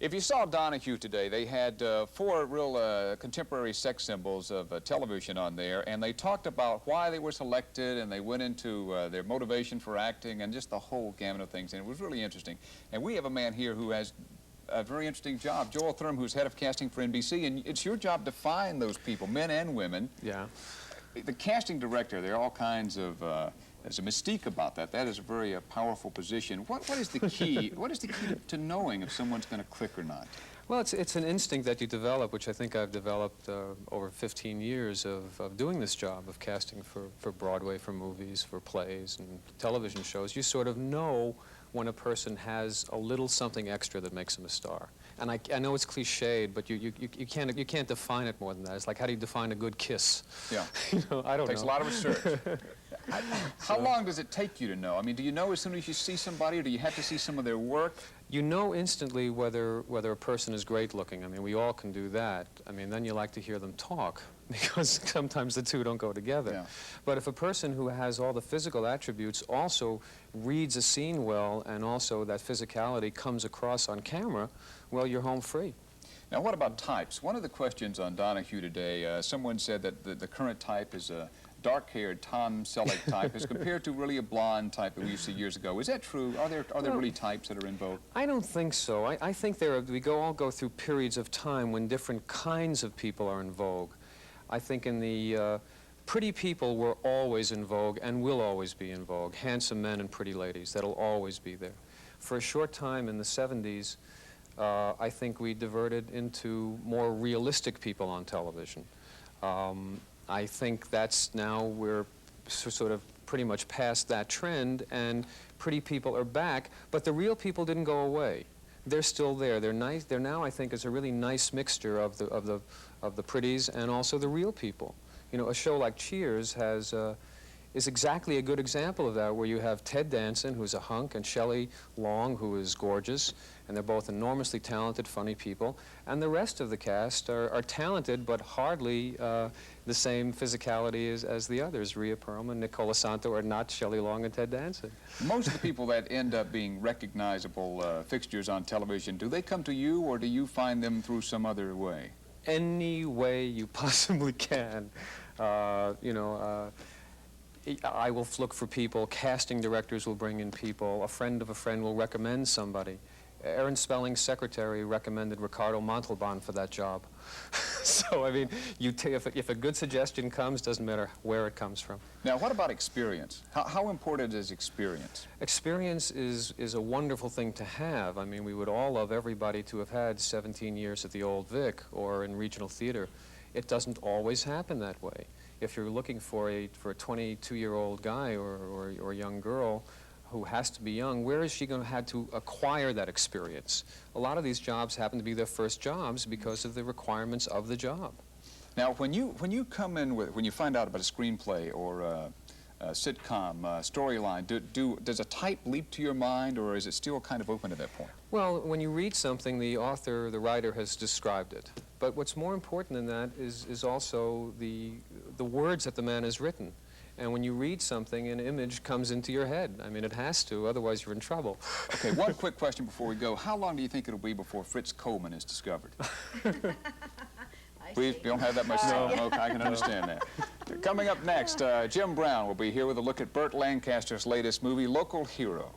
If you saw Donahue today, they had four real contemporary sex symbols of television on there, and they talked about why they were selected, and they went into their motivation for acting and just the whole gamut of things, and it was really interesting. And we have a man here who has a very interesting job, Joel Thurm, who's head of casting for NBC, and it's your job to find those people, men and women. Yeah. The casting director, there are all kinds of, there's a mystique about that. That is a very powerful position. What is the key? What is the key to knowing if someone's going to click or not? Well, it's an instinct that you develop, which I think I've developed over 15 years of doing this job of casting for Broadway, for movies, for plays and television shows. You sort of know when a person has a little something extra that makes them a star. And I know it's cliched, but you can't define it more than that. It's like, how do you define a good kiss? Yeah. You know, I don't know. Takes a lot of research. How long does it take you to know? I mean, do you know as soon as you see somebody, or do you have to see some of their work? You know instantly whether a person is great looking. I mean, we all can do that. I mean, then you like to hear them talk, because sometimes the two don't go together. Yeah. But if a person who has all the physical attributes also reads a scene well, and also that physicality comes across on camera, well, you're home free. Now, what about types? One of the questions on Donahue today, someone said that the current type is a dark-haired Tom Selleck type as compared to really a blonde type that we used to see years ago. Is that true? Are there really types that are in vogue? I don't think so. I think all go through periods of time when different kinds of people are in vogue. I think in the pretty people were always in vogue and will always be in vogue. Handsome men and pretty ladies, that'll always be there. For a short time in the 70s, I think we diverted into more realistic people on television. I think that's now we're sort of pretty much past that trend, and pretty people are back, but the real people didn't go away. They're still there. They're nice. They're now, I think, is a really nice mixture of the pretties and also the real people. You know, a show like Cheers is exactly a good example of that, where you have Ted Danson, who's a hunk, and Shelley Long, who is gorgeous, and they're both enormously talented, funny people, and the rest of the cast are talented, but hardly the same physicality as the others. Rhea Perlman, Nicola Santo are not Shelley Long and Ted Danson. Most of the people that end up being recognizable fixtures on television, do they come to you, or do you find them through some other way? Any way you possibly can. I will look for people, casting directors will bring in people, a friend of a friend will recommend somebody. Aaron Spelling's secretary recommended Ricardo Montalban for that job. So, I mean, if a good suggestion comes, doesn't matter where it comes from. Now, what about experience? How important is experience? Experience is a wonderful thing to have. I mean, we would all love everybody to have had 17 years at the Old Vic or in regional theater. It doesn't always happen that way. If you're looking for a 22-year-old guy or a young girl who has to be young, where is she going to have to acquire that experience? A lot of these jobs happen to be their first jobs because of the requirements of the job. Now, when you come in when you find out about a screenplay or a sitcom storyline, does a type leap to your mind, or is it still kind of open at that point? Well, when you read something, the author, the writer has described it. But what's more important than that is also the words that the man has written. And when you read something, an image comes into your head. I mean, it has to, otherwise you're in trouble. Okay, one quick question before we go. How long do you think it'll be before Fritz Coleman is discovered? We don't have that much time. Okay, I can understand that. Coming up next, Jim Brown will be here with a look at Burt Lancaster's latest movie, Local Hero.